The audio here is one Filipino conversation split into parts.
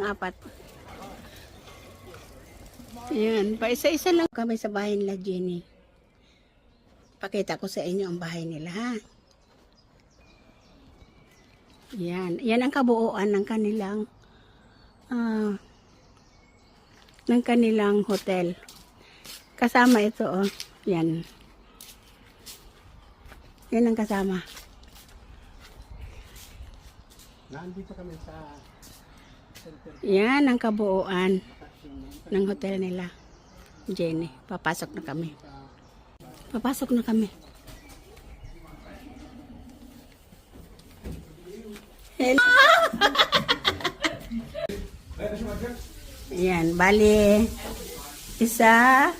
Apat. Ayan, pa isa-isa lang kami sa bahay nila Jenny. Pakita ko sa inyo ang bahay nila, ha? Yan ang kabuuan ng kanilang hotel. Kasama ito, oh. Yan ang kasama. Nandito kami sa center. Yan ang kabuuan ng hotel nila Jenny. Papasok na kami. Hello. Yan, bali isa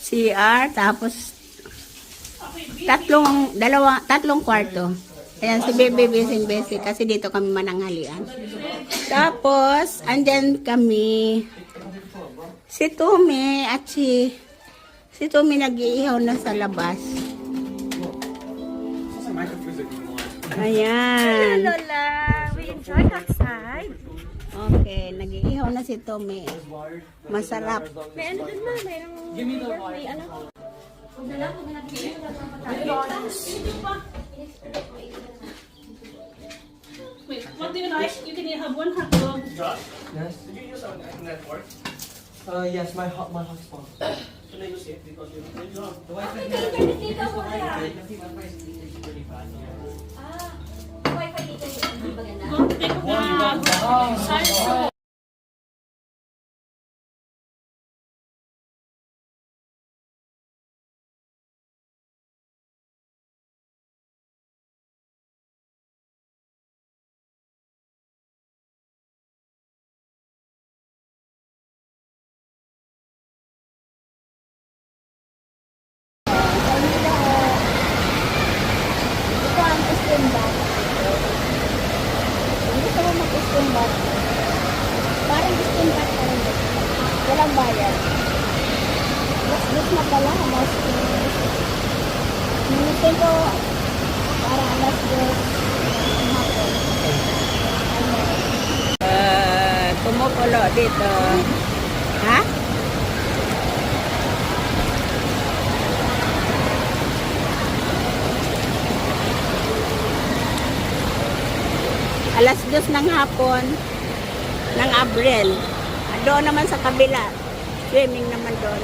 CR tapos tatlong kwarto. Ayan, si Bebe Besi kasi dito kami mananghalian. Tapos, andyan kami si Tumi at si Tumi nag-iihaw na sa labas. Ayan. Hello, Lola. We enjoy outside. Okay, nag-iihaw na si Tumi. Masarap. May ano dun, ma? May ano? Wait, what do you like? You can have one hot dog. Yes. Did you use a network? Yes, my hotspot. Can I use it? Because you don't. The Wi-Fi May internet dito ko na. Kasi Wi-Fi is really bad. Wi-Fi dito yung maganda. Don't take the size. Ito ang steam bath. Kung gusto mo mag-steam bath, parang steam bath pa rin. Walang bayad. Mas na pala, mas minutin ko para alas 2 ng hapon. Kumukulo dito. Ha? Alas 2 ng hapon ng Abril. Doon naman sa kabila, swimming naman doon.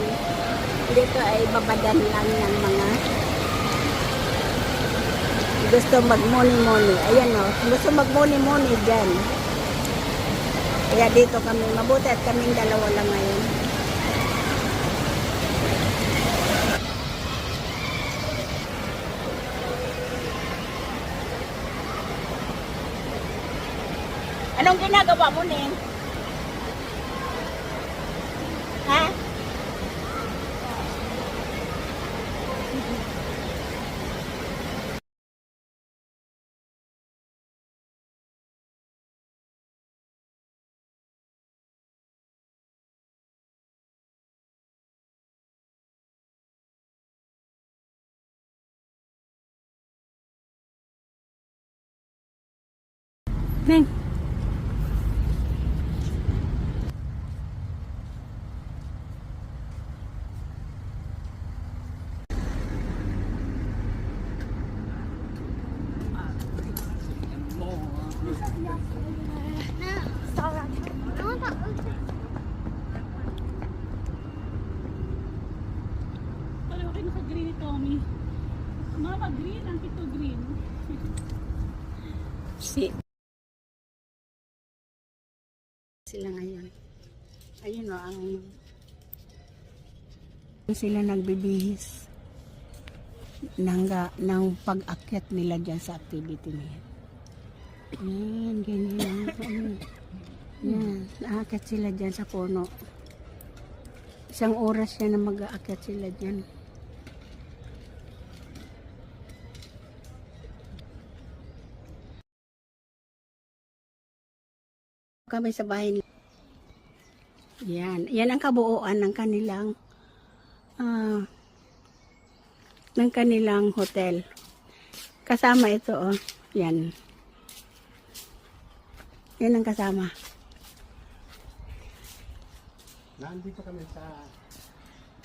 Dito ay babadan lang ng mga gusto mag-muni-muni. Ayan o, gusto mag-muni-muni dyan. Kaya dito kami, mabuti at kaming dalawa lang ngayon. Anong ginagawa mo, Ning? Ha? Ning. Pareho kayo naka-green ni Tommy. Mama, green. Ang tito green. Sila ngayon. Ayun o, sila nagbibihis ng pag-akyat nila dyan sa activity niya. Yan, ganyan. Yan, naakyat sila dyan sa puno. Isang oras yan na mag-aakyat sila dyan. Kami sa bahay nila. Yan ang kabuuan ng kanilang hotel. Kasama ito, oh. Yan ang kasama. Nandito kami sa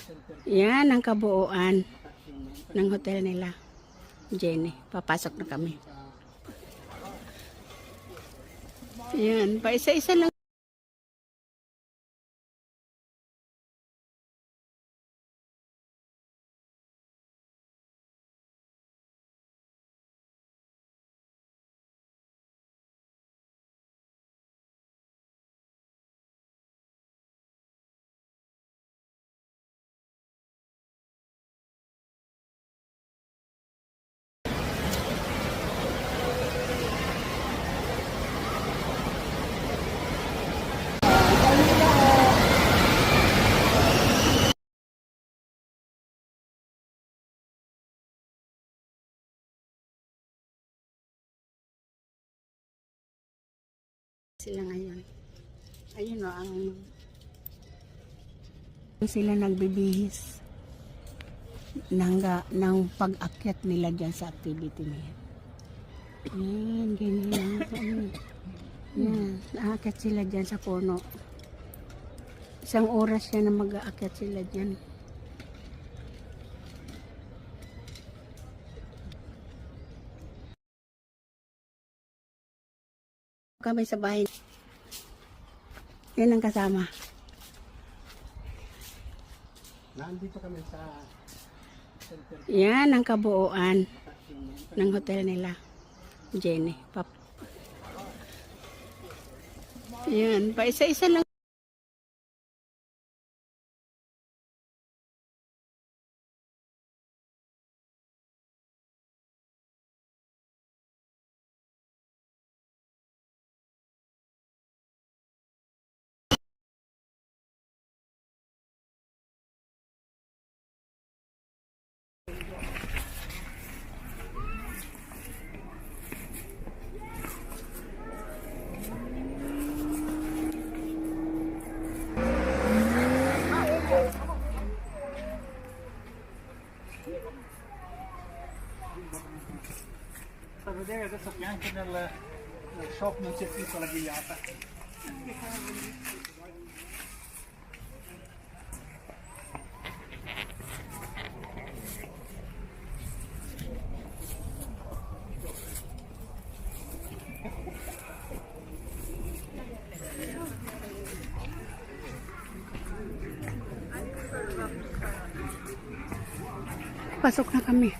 center. Yan ang kabuuan ng hotel nila. Jenny, papasok na kami. Yan, pa isa-isa lang. Sila ngayon. Ayun o, ang sila nagbibihis ng pag-akyat nila dyan sa activity na yan. Yan, ganyan. Yan, aakyat sila dyan sa puno. Isang oras yan na mag-aakyat sila dyan. Kami sa bahay. Yan ang kasama. Nandito kami sa center. Yan ang kabuuan ng hotel nila. Jenny. Yan, pa isa-isa lang. So vedere adesso anche nel shop non c'è più quella ghigliata. Pasok na kami.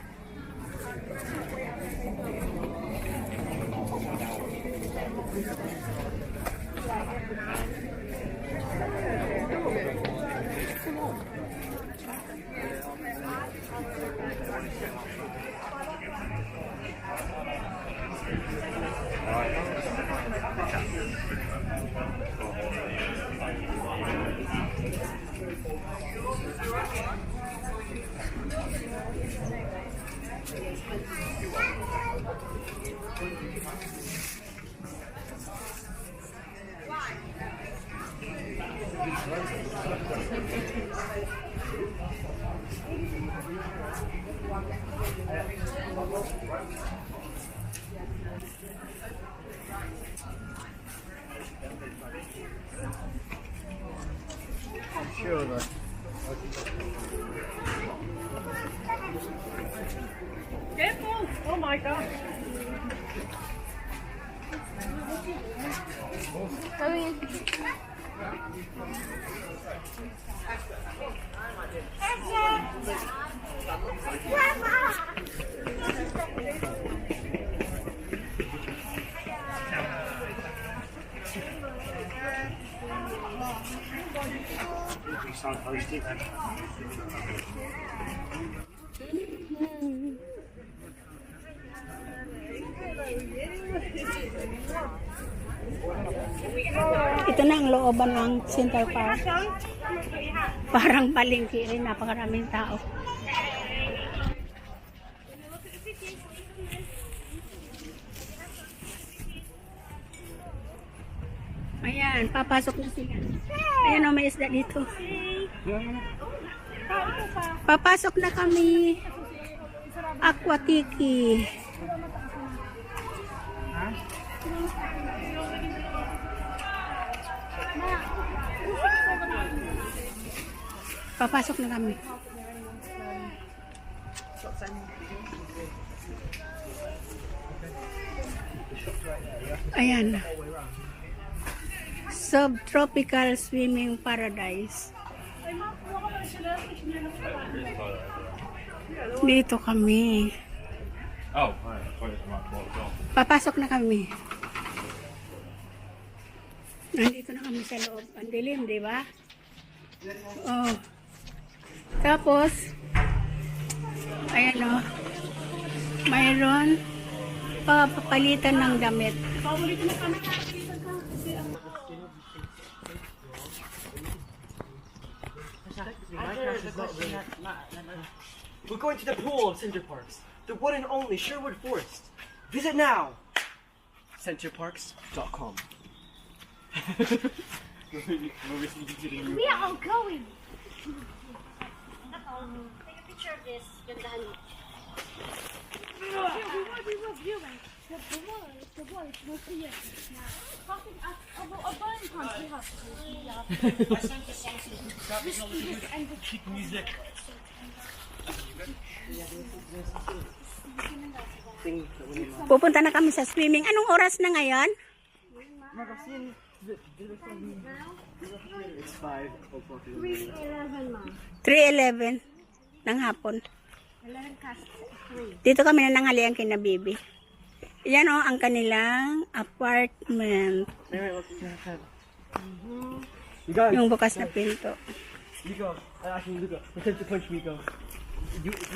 Careful! Oh my God! Ito na ang looban ng Central Park. Parang palengke rin, napakaraming tao. Ayan, papasok na sila. Ayan o, may isda dito. Papasok na kami. Aquatiki. Papasok na kami. Ayan. Subtropical swimming paradise. Dito kami. Oh, right. I thought it was about 12 o'clock. Papasok na kami. Nandito na kami sa loob. Ang dilim, di ba? Oh. Tapos, ayan o. Mayroon papalitan ng damit. We're going to the pool of Center Parks, the one and only Sherwood Forest. Visit now. Centerparks.com. We are all going. Take a picture of this. Gandahan mo. We were viewing. The boy is not here. Talking about country house. Music. Pupunta na kami sa swimming. Anong oras na ngayon? It's 5 o'clock. 3:11, ma'am. 3:11 ng hapon. 11 past 3. Dito kami na nanghalian kina Bibi. Yan o, ang kanilang apartment. You guys, Yung bukas na pinto. Miko. Actually, Luca. Pretend to punch Miko.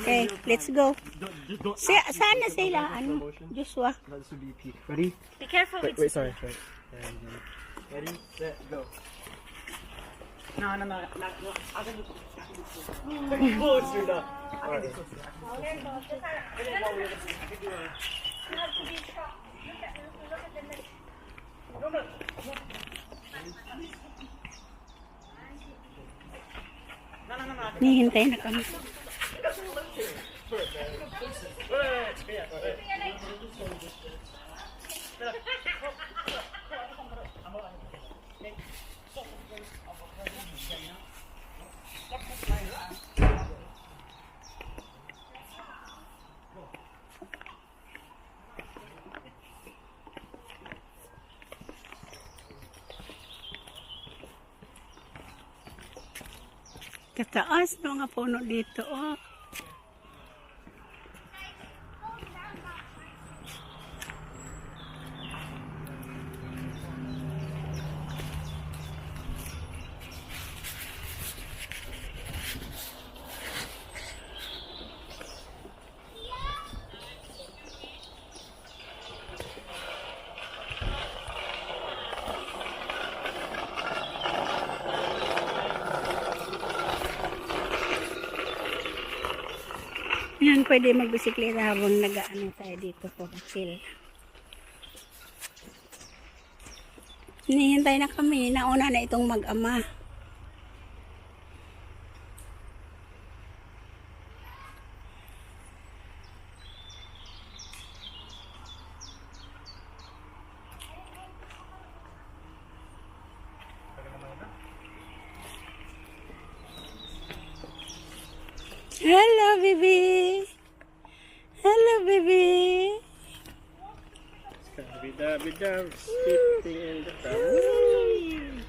Okay, let's go. Don't. Sana sila, ano, Joshua. This would be peak. Ready? Be careful with Wait, sorry. Right. And, ready, set, go. No. I can Closer now. Alright. Nihintay na kami. Kataas ng mga puno dito, oh. Yan, pwede magbisikleta habang nag-ano tayo dito for chill. Hinihintay na kami. Nauna na itong mag-ama. Hello, baby. Hello, baby. Bida, skipping in the crowd.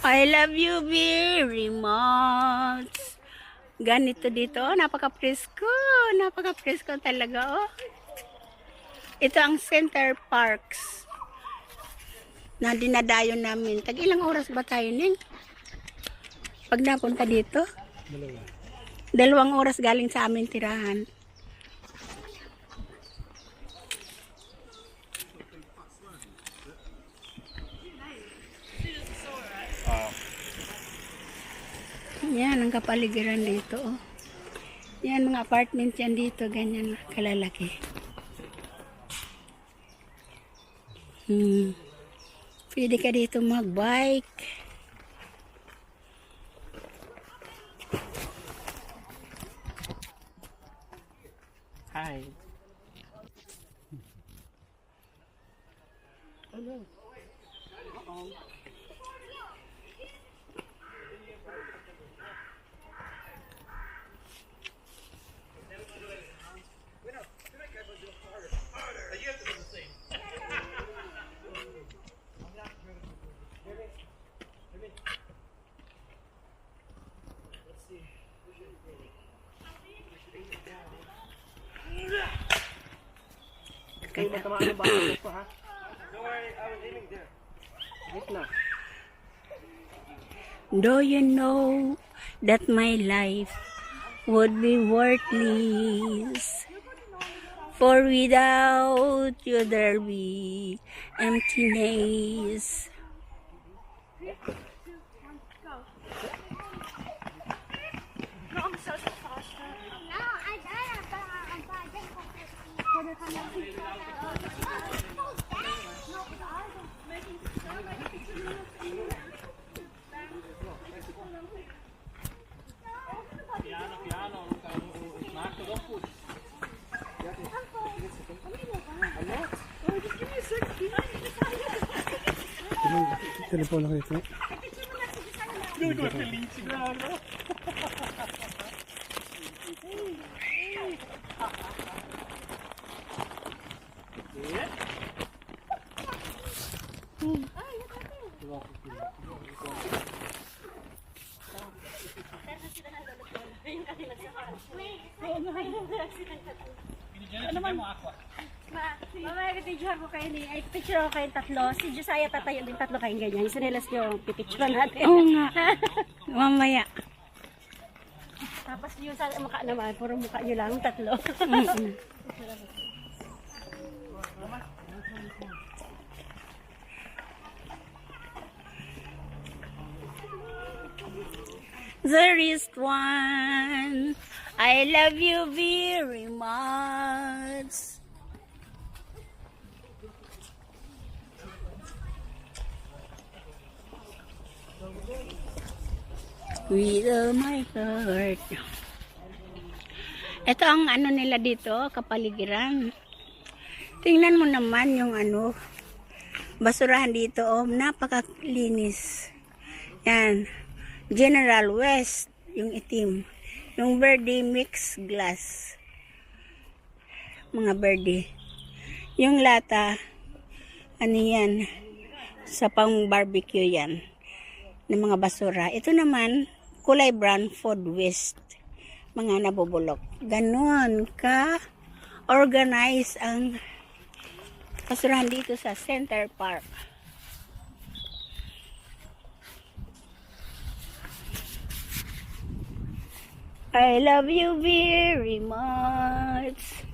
I love you very much. Ganito dito, napaka-presko. Napaka-presko talaga, oh. Ito ang Center Parks na dinadayo namin. Tag ilang oras ba tayo, Ning? Pag napunta dito? 2 oras galing sa amin tirahan. Yan ang kapaligiran dito, oh. Yan mga apartment yan dito, ganyan kalalaki. Pwede ka dito mag-bike. Hi. Kayo matamaan ng bata ko, ha? Don't worry, I was aiming there. Gitna. Do you know that my life would be worthless? For without you there'll be emptiness. No, I'm so fast. No, I died. I'm fine. Telefoon lang ito. Mamaya pipicture ko kayo ni, ay picture ko kayong tatlo. Si Josiah tatayo din tatlo kayong ganyan. Yung sinilas nyo, pipicture natin. Oo nga. Mamaya. Tapos yung sa mukha naman, puro mukha nyo lang, tatlo. There is one. I love you very much. With all my heart. Ito ang ano nila dito, kapaligiran. Tingnan mo naman yung ano, basurahan dito, oh, napakalinis. Yan. General West, yung itim. Yung verde mix glass. Mga verde. Yung lata, ano yan, sa pang barbecue yan, ng mga basura. Ito naman, kulay brown, food waste. Mga nabubulok. Ganon ka organize ang basurahan dito sa Center Park. I love you very much.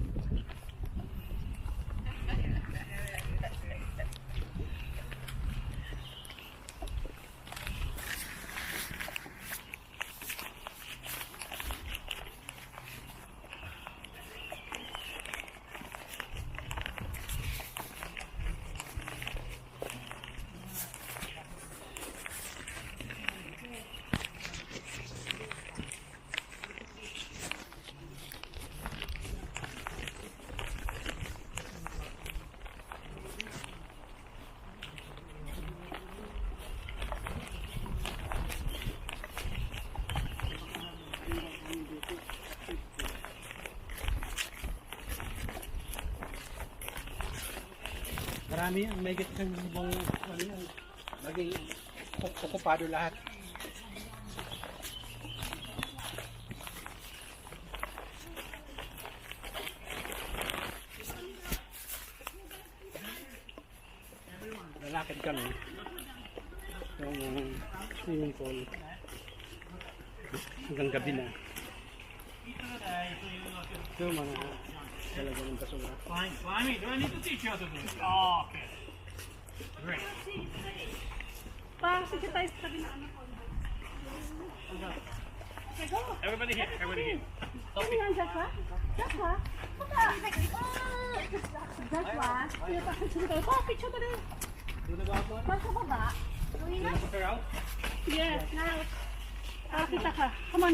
Marami yan. May gitang ibang ano yan. Maging okupado lahat. Lalakad kami. Yung swimming pool. Hanggang gabi na. Ito mga talaga ng basura. Fine. Fine. Do I need to teach you how to do it? Oh, okay. Great. Parang sige tayo sa tabi na ano ko. Everybody here. Everybody here. Ano yan, Joshua? Joshua? Joshua? Oh, picture ka rin. Saan sa baba? Put her out. Yes, now. Kita ka. Come on.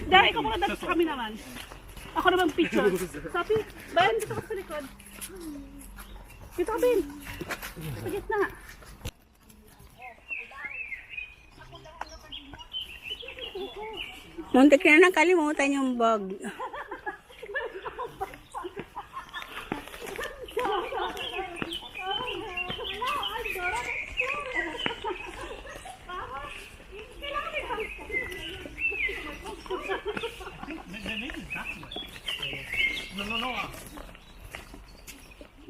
Dahil ikaw muna dati sa kami naman. Ako naman picture. Sabi, bayan dito ka sa likod. Dito, Ben. Sa gitna. Muntik na nakalimutan yung bag. No.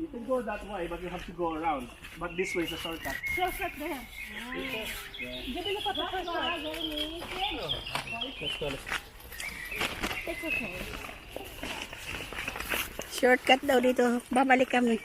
You can go that way, but you have to go around. But this way is a shortcut. Shortcut there. Gabi na pa pa. It's okay. Shortcut daw dito. Babalik kami.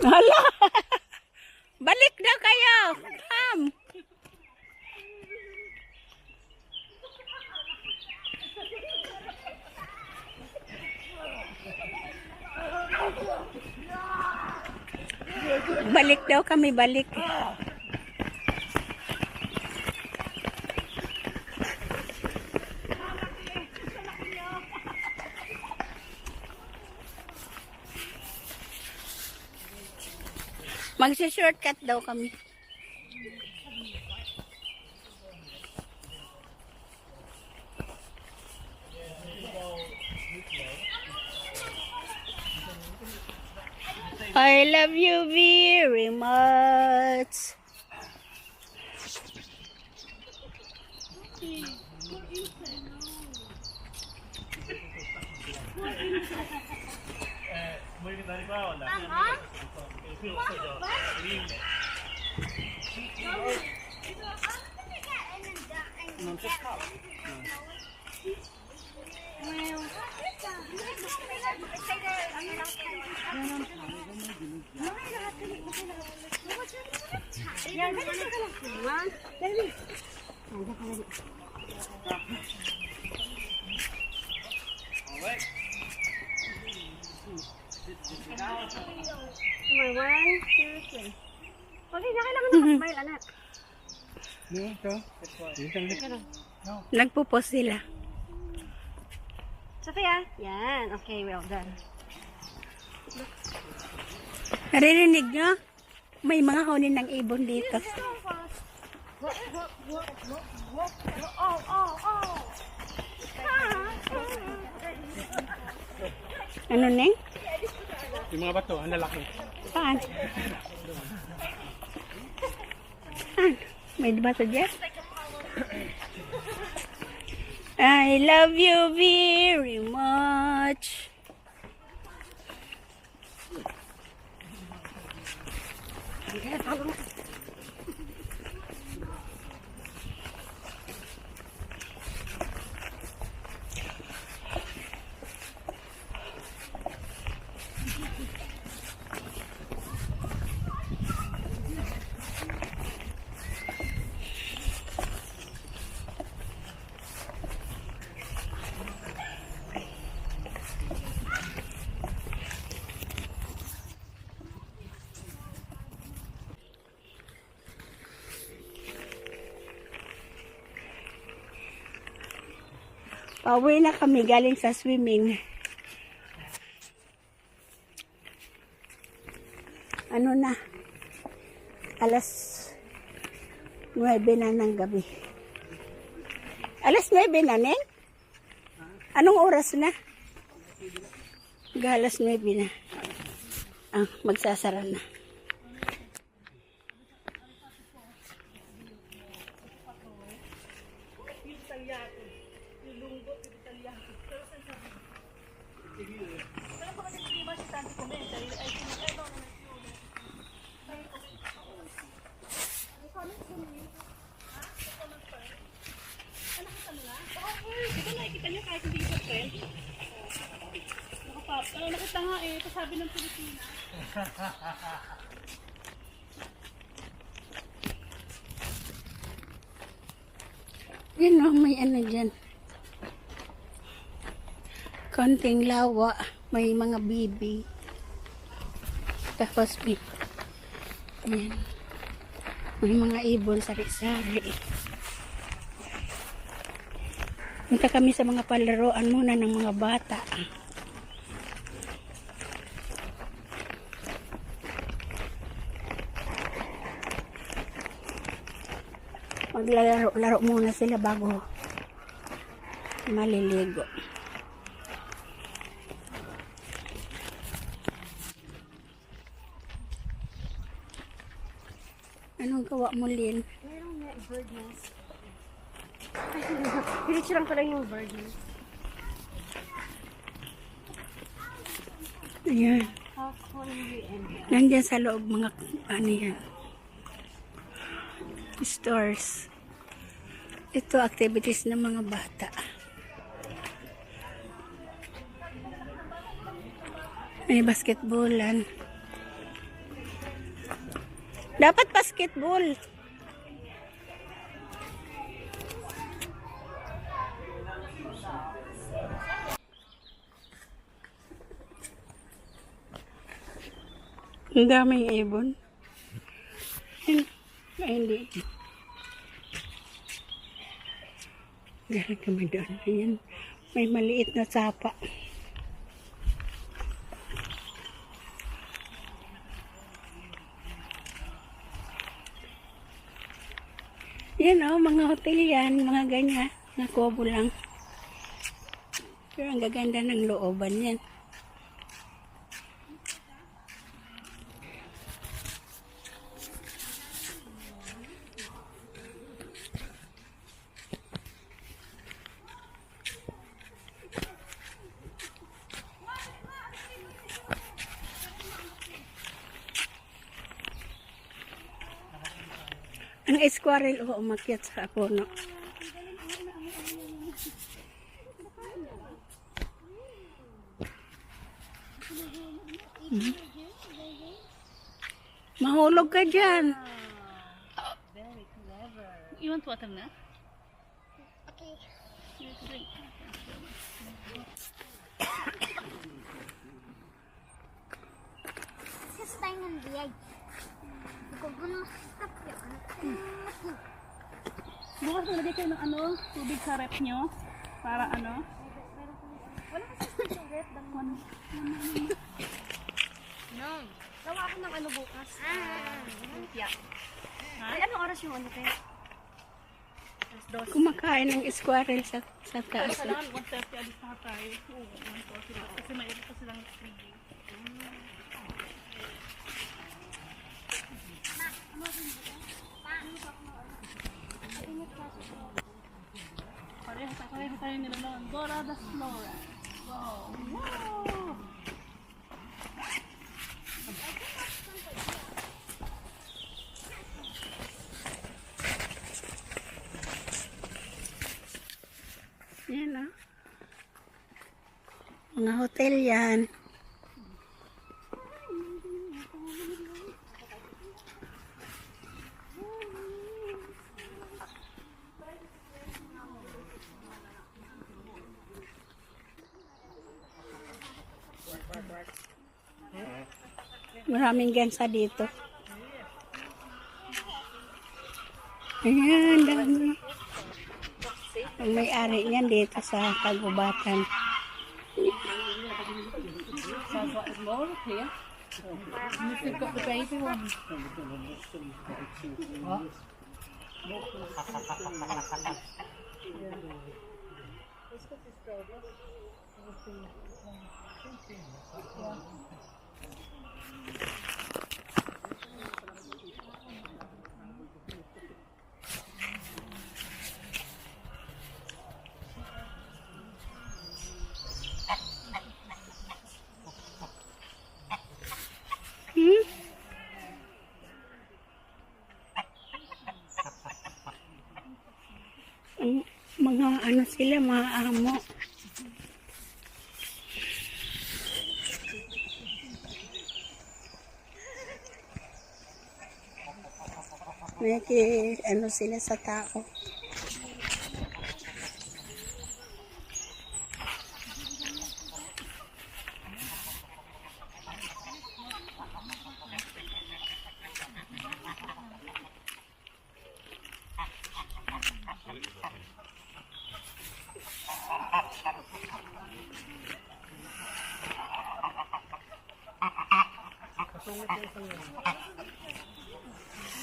Hala! Balik na kayo! Come! Balik daw kami, balik. Magsi-shortcut daw kami. I love you very much. Yan, dali. Number 1, 2, 3. Okay, na kailangan nakasmile, anak. Nagpupos sila. Sophia? Yan. Okay, well done. Naririnig nyo? May mga honin ng ibon dito. Ano, Neng? Yung mga bato, ang lalaki. Saan? Saan? May bato dyan? I love you very much. Pauwi na kami galing sa swimming. Ano na? Alas 9 na ng gabi. Alas 9 na, Neng? Anong oras na? Alas 9 na. Magsasara na. Nakita nga eh, pasabi ng Pilipinas. Yan o, may ano dyan. Konting lawa. May mga bibi. sa hospital. Ayan. May mga ibon sari-sari. Punta kami sa mga palaruan muna ng mga bata. Maglaro muna sila bago maliligo. Anong gawa mo, Lynn? Merong bird nest. Pinicturean ko lang yung bird nest. Ayan. How hungry and Nandiyan sa loob mga ano yan. Stores. Ito activities ng mga bata. May basketballan. Dapat basketball. Ang daming ibon. Ay, hindi. Galing kami doon. Ayan. May maliit na sapa. Yan o, mga hotel yan. Mga ganyan. Mga kubo lang. Pero ang gaganda ng looban yan. Ang squirrel o umakyat sa puno. Mahulog ka dyan. You want water na? Sistangan biyay. Gugulo stop yun. Bukas nalagay kayo ng ano, tubig sa rep nyo. Para ano? wala kasi sa rep. No. Gawa ako ng ano bukas. Yeah. Ay, anong oras yung ano kayo? Kumakain ng squirrel sa taas. Kailangan 1:30 alis na tayo. Oo, 1:40 na. Kasi may pa silang feeding. Pareho tayo nila noon. Dora the Explorer. Wow! Wow! Yan o. Mga hotel yan. Maraming gansa dito. Ayan, dami. Ang may-ari niyan dito sa Kagubatan. Mga ano sila, mga amo. May ano sila sa tao.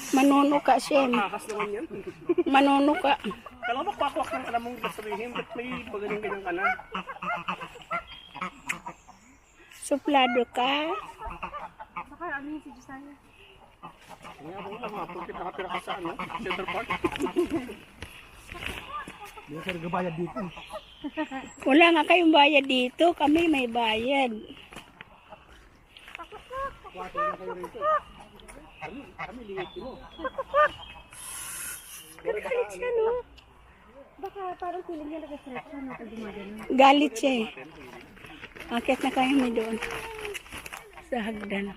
Manunuka siya. Takas naman yan. Manunuka. Kala mo kwakwak ng alam mong sabihin, ba't may ganyan ka na? Suplado ka. Baka ano yun si Josiah? Nga ako lang ha, porque nakatira ka sa ano, Central Park. Hindi ka nagabayad dito. Wala nga kayong bayad dito. Kami may bayad. Water na kayo rito. Kami lingit mo. Galit siya, no? Baka parang feeling niya nag-stretch siya, no? Pag gumagano. Galit siya eh. Akit na kami doon. Sa hagdan.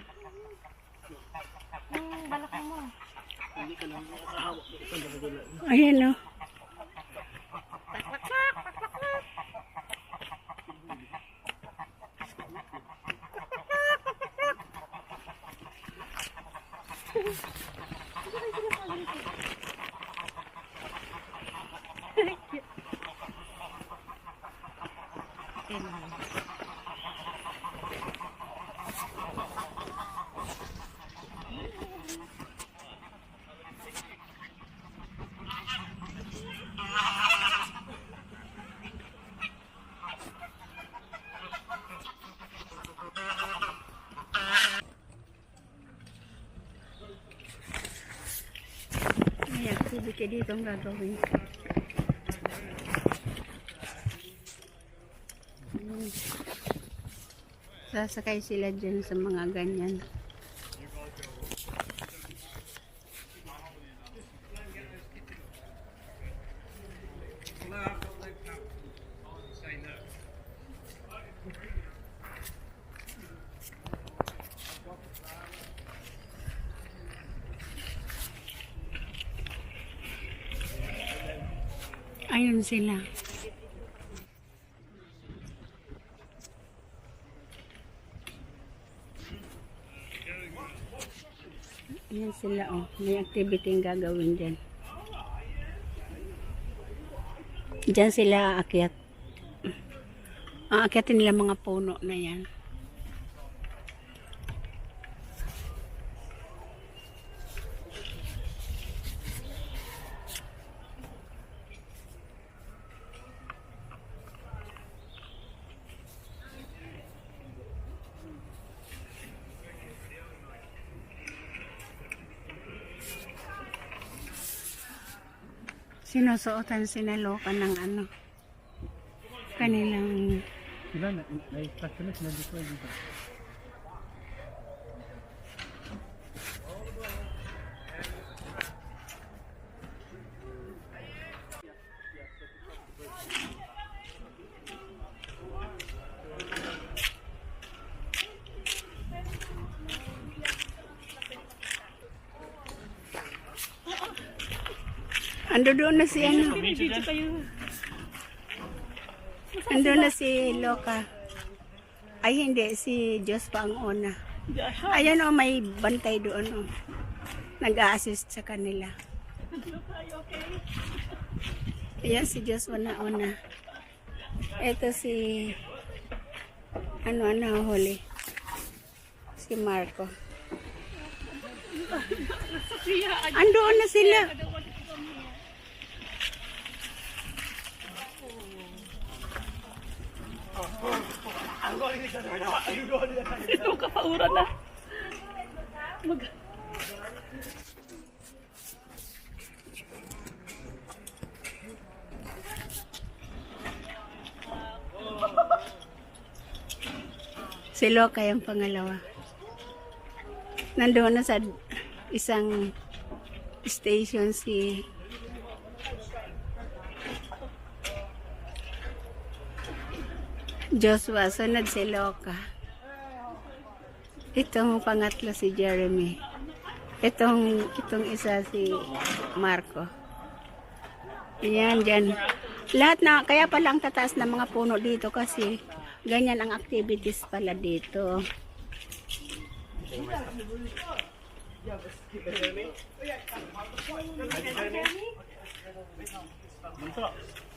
Yung balak mo. Ayan o. May activity dito ang gagawin. Sasakay sila dyan sa mga ganyan. Ayun sila. Ayan sila oh. May activity yung gagawin dyan. Dyan sila aakyat. Aakyatin nila mga puno na yan. Sinusuotan sinaloka ng ano kanilang Sila na customer na dito dito. ando doon na si ano ando na si Loka ay hindi si Diyos pa ang una ayan o may bantay doon o nag-a-assist sa kanila ayan si Diyos una eto si ano huli si Marco andoon na sila. Ito kapauran na. Si Loka yung pangalawa. Nandoon na sa isang station si Joshua, sunod si Loka. Itong pangatlo si Jeremy. Itong isa si Marco. Ayan, dyan. Lahat na, kaya pala ang tataas ng mga puno dito kasi ganyan ang activities pala dito.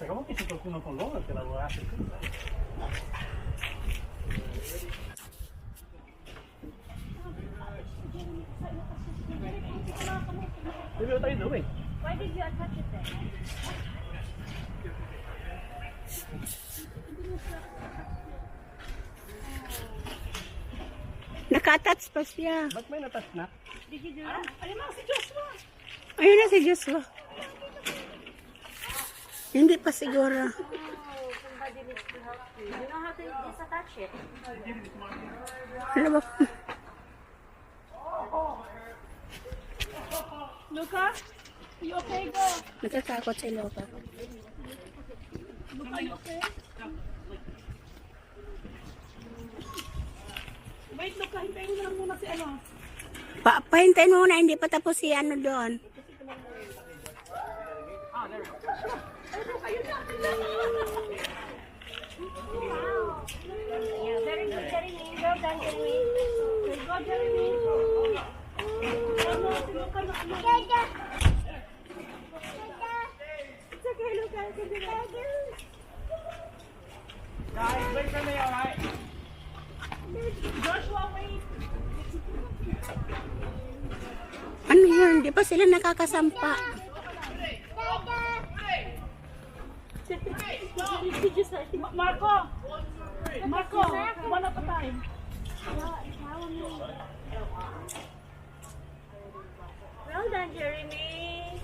Sacamos que se tocó uno con lobo, que la voy a hacer. Baby, what are you doing? Why did you attach it there? Naka-attach pa siya. Ba't may natas na? Did you do that? Ayun na si Joshua. Ayun na si Joshua. Hindi pa siguro. Oh, somebody needs to help you. You know how to disattach it? Ano ba? Luca, you okay? Go. Natatakot si Loka. Luca, you okay? Wait, Luca, hintayin mo lang muna si ano. Pahintayin mo muna, hindi pa tapos si ano doon. Yeah, very good, Jeremy. Well done, Jeremy. Good go, Jeremy. Ano, si Luca na ano. It's okay, Luca. I can do that. Guys, wait for me, alright? Joshua, wait. Ano yun? Di pa sila nakakasampa. Marco. Marco, one at a time. Well done, Jeremy.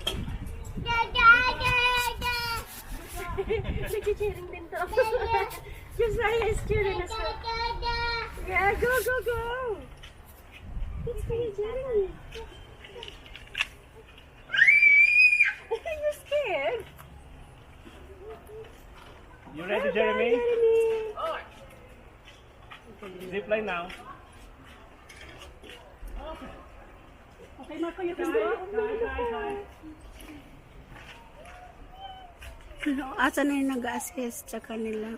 Nag-cheering din to. Just right as cheering as well. Yeah, go, go, go. It's for you, Jeremy. You're scared. You ready, Jeremy? Zip line now. Okay, Marco, you can do it. Asa na yung nag-assist sa kanila?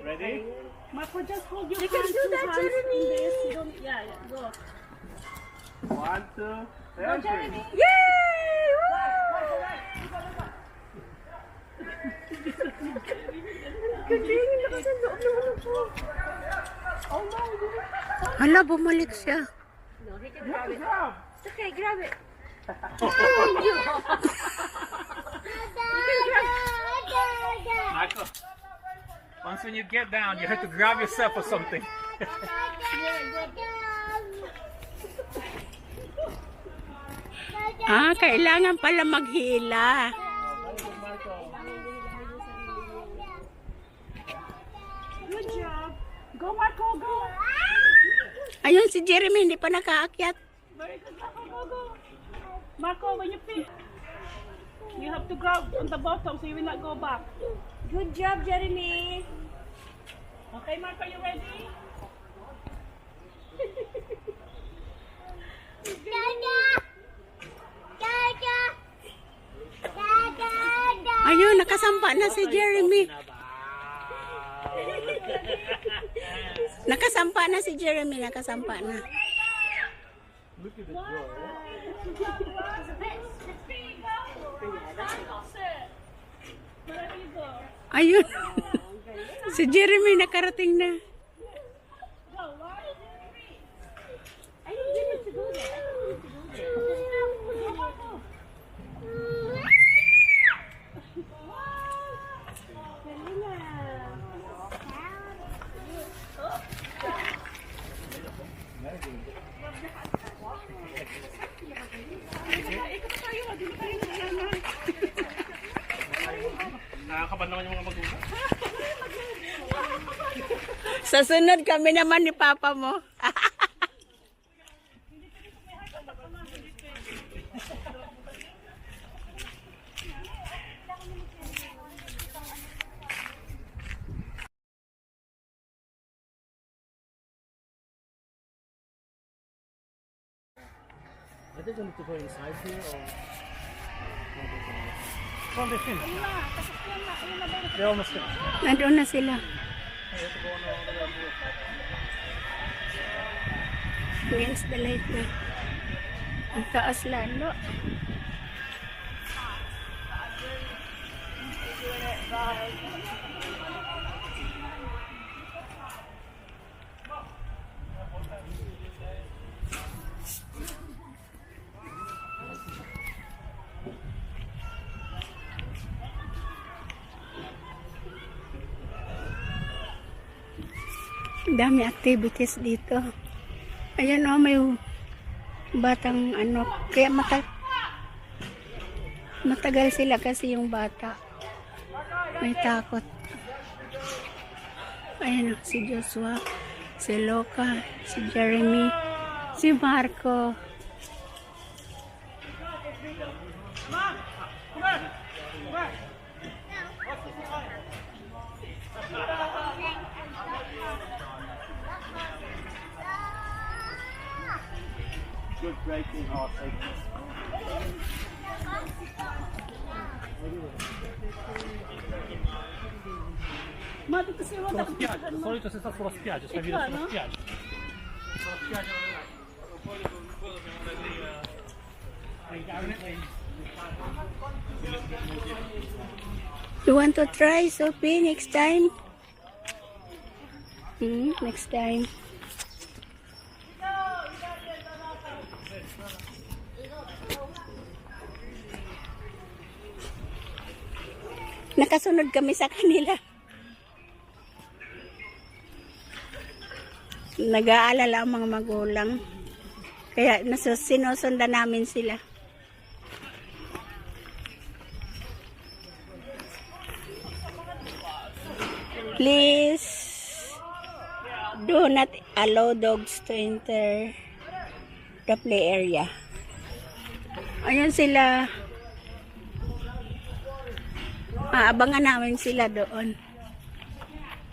Ready? Marco, just hold your You hands. can do that, two hands Jeremy. in this. You don't, yeah, go. 1, 2, 3. Yay! Woo! Galing, lakas ang loob ng ano po. Oh my God. Hala, bumalik siya. No, he can grab it. It's okay, grab it. Michael, once when you get down, you have to grab yourself or something. Kailangan pala maghila. Good job. Go, Marco, go. Ayun, si Jeremy hindi pa nakaakyat. Very good, Marco, go, go. Marco, when you pick, you have to grab on the bottom so you will not go back. Good job, Jeremy. Okay, Marco, you ready? Ayun, nakasampa na si Jeremy. Nakasampa na si Jeremy, nakasampa na. Ayun. Si Jeremy nakarating na. I didn't get it to go there. Galing ah. Nakakaban naman yung mga magulang. Sa sunod kami naman ni Papa mo. I think I need to go inside here or... From the fin. They're almost there. Nandoon na sila. Against the light na. Ang taas lalo. Ang dami activities dito. Ayan o, may batang ano. Kaya matagal sila kasi yung bata. May takot. Ayan o, si Joshua, si Loka, si Jeremy, si Marco. Good breaking horse. Ma, tu sei Sulla spiaggia, di solito si sta sulla spiaggia, stai via sulla no? spiaggia. Sulla spiaggia poi dobbiamo andare lì ai garden. You want to try, Sophie, next time? Next time. Nakasunod kami sa kanila. Nag-aalala ang mga magulang. Kaya sinusundan namin sila. Please do not allow dogs to enter the play area. Ayun sila. Abangan namin sila doon.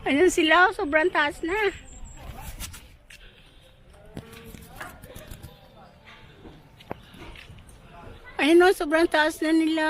Ayun sila, sobrang taas na. Ayun o, sobrang taas na nila.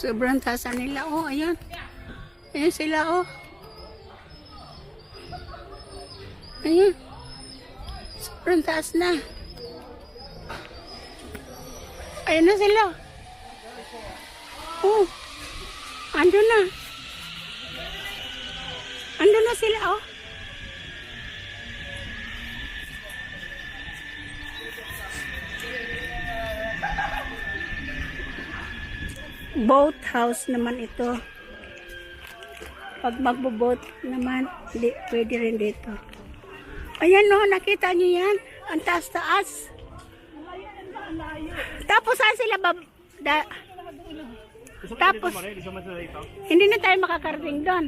Sobrang taas na nila. Oh, ayun. Ayun sila, oh. Ayun. Sobrang taas na. Ayun na sila. Oh. Andun na. Andun na sila, oh. Boat house naman ito. Pag magbo-boat naman, pwede rin dito. Ayan no, nakita nyo yan? Ang taas-taas. Tapos saan sila tapos, hindi na tayo makakarating doon.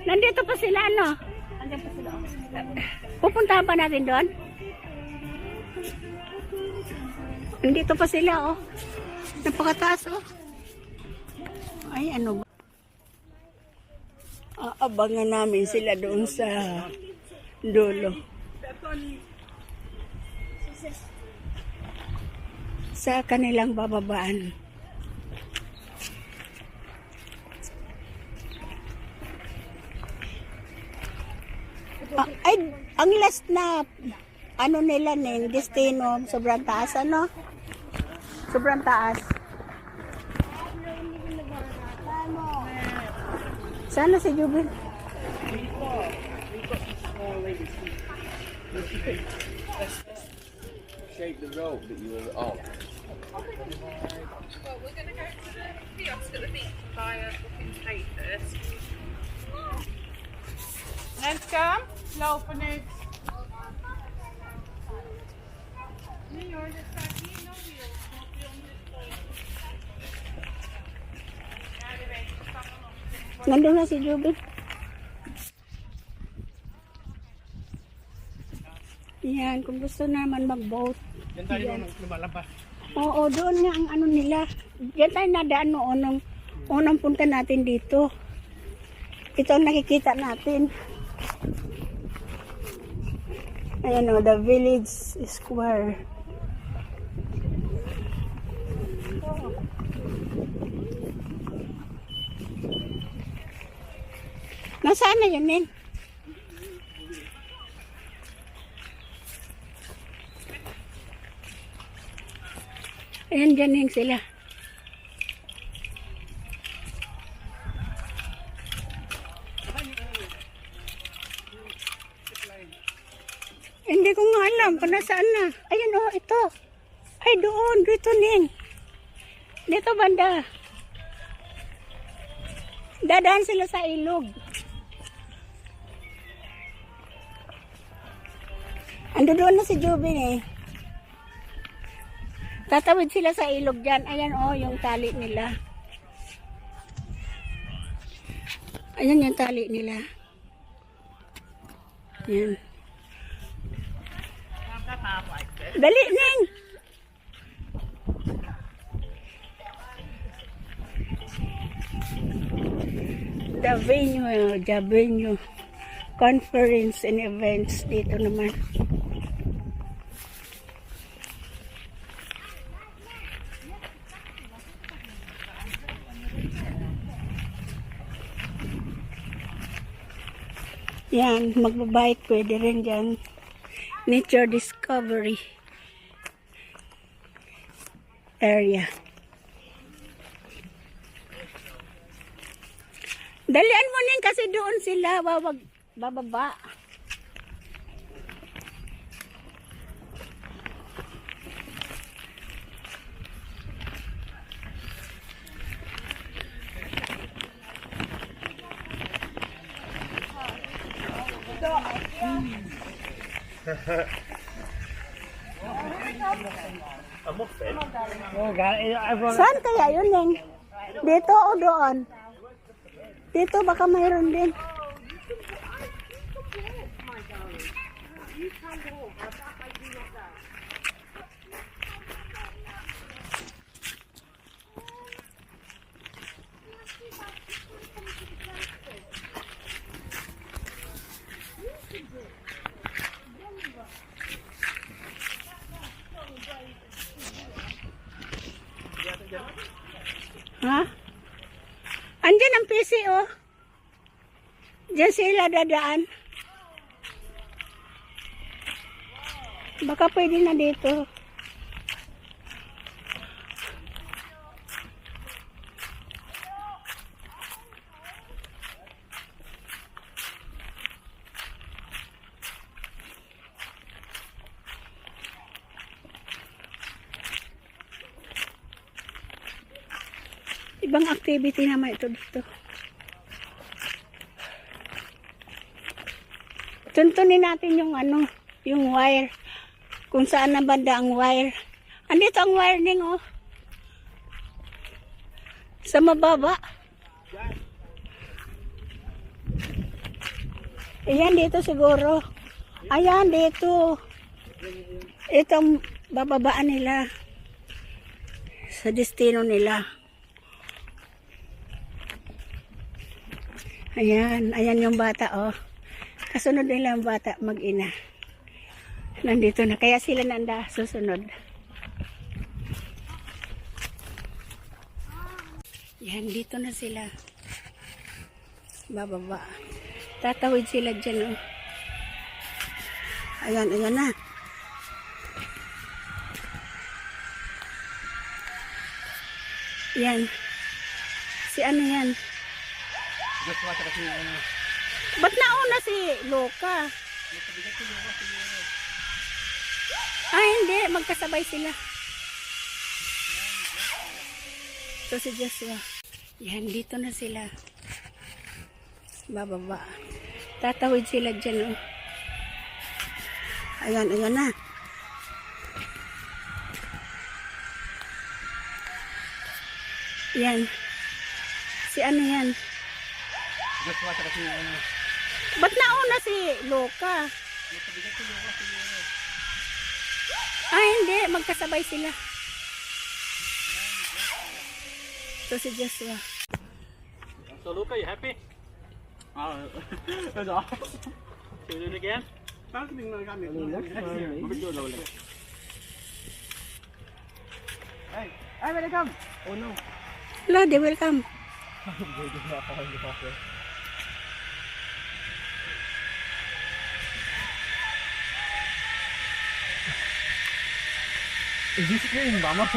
Nandito pa sila, ano? Pupuntahan pa natin doon? Nandito pa sila, oh. Napakataas, oh. Ay, ano ba? Aabangan namin sila doon sa dulo. Sa kanilang bababaan. Ay, ang last na ano nila nin, destino, sobrang taas, ano? Sobrang taas. Sana si Jubin. Shake the rope that you were off. Well, we're going to go to the kiosk at the beach to buy a booking stay first. Let's come. Lopen ut. Nu gör det så här inom vi Nandun na si Jubin. Yan, kung gusto naman mag-boat. Yan tayo nung lumalabas. Oo, doon nga ang ano nila. Yan tayo nadaan noon, unang punta natin dito. Ito ang nakikita natin. Ayan o, the village square. Nasaan na yun, Nen? Ayan, dyan sila. Hindi ko nga alam kung nasaan na. Ayan oh, ito. Ay, doon. Dito, Ning. Dito, banda. Dadaan sila sa ilog. Ando doon na si Jubin eh. Tatawid sila sa ilog dyan. Ayan oh, yung tali nila. Ayan yung tali nila. Ayan. Dali, Ning! The venue. Conference and events dito naman. Yan, magbabike pwede rin dyan. Nature Discovery area. Dalian mo nin kasi doon sila bababa. Saan kaya yun, Ning? Dito o doon? Dito baka mayroon din. Ha? Andyan ang PC oh. Diyan sila dadaan. Baka pwede na dito. Ibang activity naman ito dito. Tuntunin natin yung ano, yung wire. Kung saan na banda ang wire. Andito ang wiring oh. Sa mababa. Ayan dito siguro. Ayan dito. Itong bababaan nila. Sa destino nila. Ayan, ayan yung bata oh. Kasunod nila ang bata mag-ina. Nandito na, kaya sila nanda susunod. Yan, dito na sila. Bababa. Tatawid sila dyan oh. Ayan, ayan na. Yan. Si ano yan? Ba't nauna si Loka? Ah, hindi. Magkasabay sila. Ito si Joshua. Yan, dito na sila. Bababa. Tatawid sila dyan, oh. Ayan, ayan na. Yan. Si ano yan? Ba't nauna si Loka? Ah, hindi. Magkasabay sila. Ito si Joshua. So Luca, you happy? That's awesome. Can we do it again? Ay, may come. Oh no. Hello, they will come. Is this screen, Mama?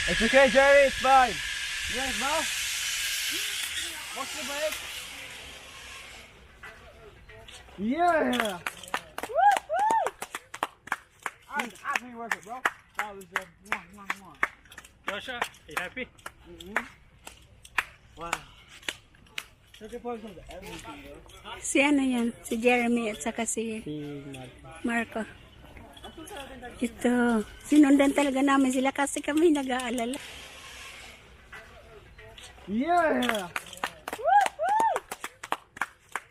It's okay, Jerry. It's fine. You guys know? Watch the break. Yeah! I'm happy with it, bro. That was one. Joshua, are you happy? Wow. Central Parks has everything, bro. Si ano yan? Si Jeremy at saka si Marco. Ito. Sinundan talaga namin sila kasi kami nag-aalala. Yeah!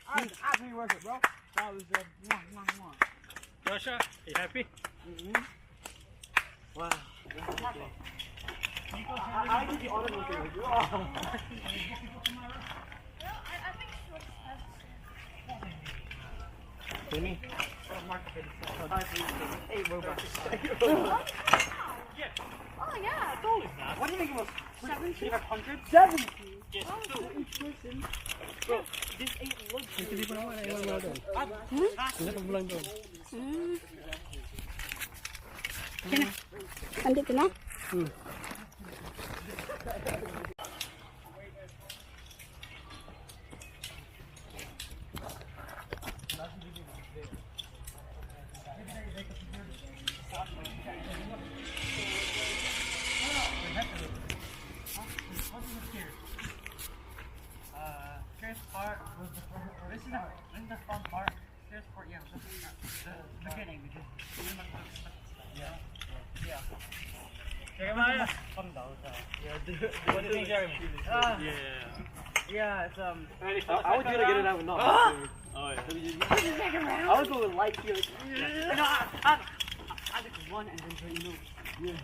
I'm happy with it, bro. That was one. Joshua, are you happy? Wow. I did the auto with you. Jimmy. Hey, robots. Oh yeah. What do you think it was? 700? 70. Bro, this ain't looks Andito na? Here's part was this is the fun part. Here's part, yeah, the beginning because yeah. Jeremiah, calm down. Yeah, what do you think, Jeremy? Yeah, it's I was gonna get it out, not. Oh, yeah. I would go with light here. No, I like one and then you know. Yeah.